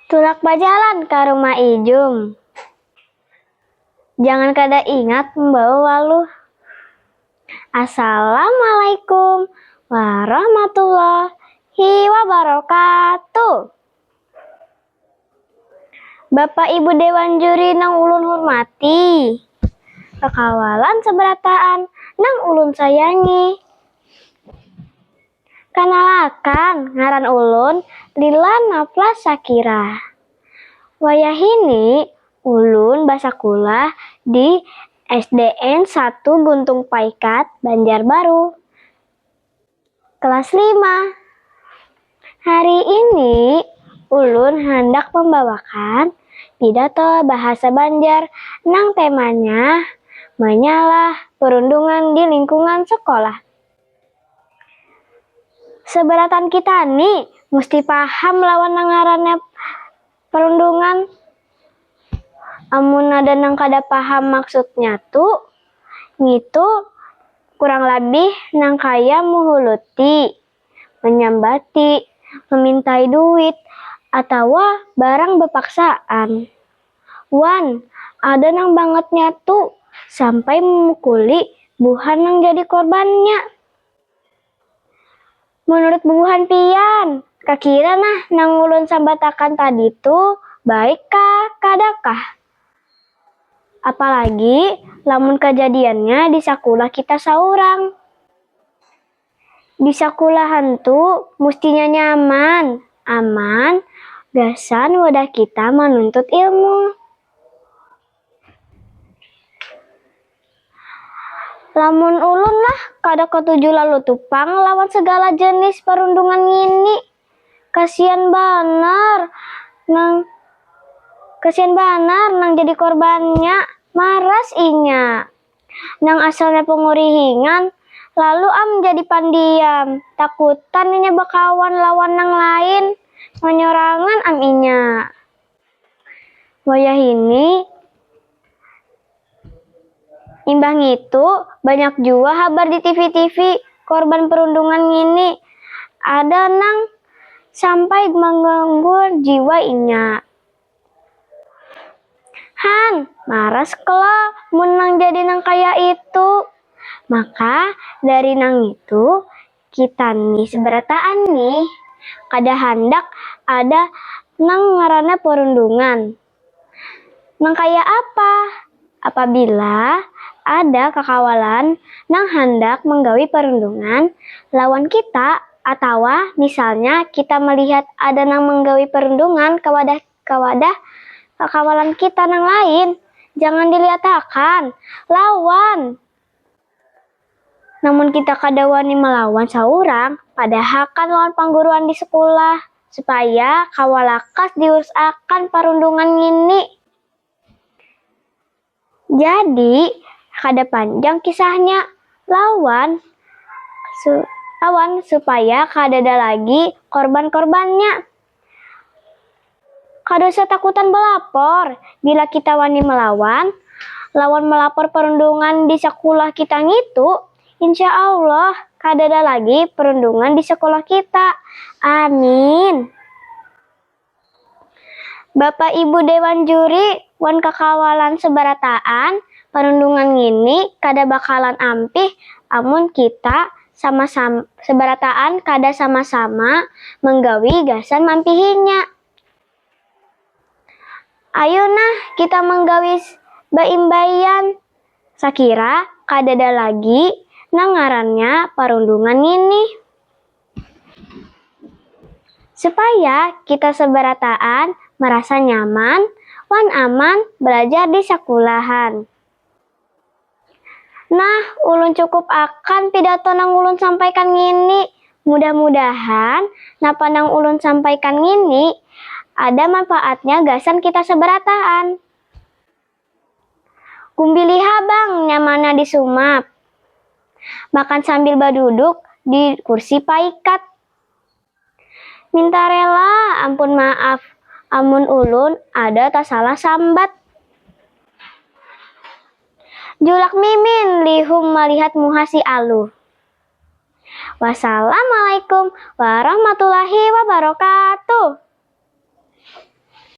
Tulak bajalan ke rumah Ijum. Jangan kada ingat membawa waluh. Assalamualaikum warahmatullahi wabarakatuh. Bapak Ibu Dewan Juri nang ulun hormati, kakawalan seberataan nang ulun sayangi. Kanalakan ngaran ulun Lila Nafla Sakira. Wayahini ulun basakulah di SDN 1 Guntung Paikat, Banjarbaru. Kelas 5. Hari ini ulun hendak membawakan pidato bahasa Banjar nang temanya menyalah perundungan di lingkungan sekolah. Seberatan kita nih mesti paham lawan ngarannya perundungan. Amun ada nang kada paham maksudnya tuh ngitu kurang lebih nang kaya muhuluti, menyambati, memintai duit, atau barang bepaksaan. Wan, ada nang bangetnya tuh sampai memukuli buhan nang jadi korbannya. Menurut buhan pian, kakira nah nang ulun sambatakan tadi tuh baik kah kadakah? Apalagi lamun kejadiannya di sakulah kita saurang. Di sakulahan tuh mustinya nyaman, aman, gasan wadah kita menuntut ilmu. Lamun ulun lah kada ketuju lalu tupang lawan segala jenis perundungan ini. Kasian banar nang jadi korbannya, maras inya. Nang asalnya pengurihingan, lalu jadi pandiam, takutan inya bakawan lawan nang lain, menyorangan inya. Wayah ini imbang itu banyak juga kabar di TV-TV korban perundungan ini. Ada nang sampai mengganggu jiwa inya. Han, maras kela menang jadi nang kaya itu. Maka dari nang itu kita nih seberataan nih kada hendak ada nang ngaranna perundungan. Nang kaya apa? Apabila ada kakawalan nang hendak menggawi perundungan lawan kita, atau misalnya kita melihat ada nang menggawi perundungan ke wadah kakawalan kita nang lain, jangan diliatakan, lawan. Namun kita kada wani melawan saurang, padahal kan lawan pangguruan di sekolah, supaya kawalakas diusahakan perundungan ini. Jadi, kada panjang kisahnya, lawan supaya kada ada lagi korban-korbannya. Kada usah takutan belapor, bila kita wani melawan, lawan melapor perundungan di sekolah kita ngitu, insya Allah kada ada lagi perundungan di sekolah kita. Amin. Bapak Ibu Dewan Juri, wan kakawalan seberataan, perundungan ini kada bakalan ampih amun kita sama-sama seberataan kada sama-sama menggawi gasan mampihinya. Ayo nah kita menggawi baimbayan. Sakira kada ada lagi nang ngarannya perundungan ini. Supaya kita seberataan merasa nyaman, wan aman belajar di sekolahan. Nah, ulun cukup akan pidato nang ulun sampaikan ngini. Mudah-mudahan napa nang ulun sampaikan ngini ada manfaatnya gasan kita seberataan. Gumbili habang nyamannya disumap. Makan sambil baduduk di kursi paikat. Minta rela ampun maaf amun ulun ada tak salah sambat. Julak mimin lihum melihat muhasi alu. Wassalamualaikum warahmatullahi wabarakatuh.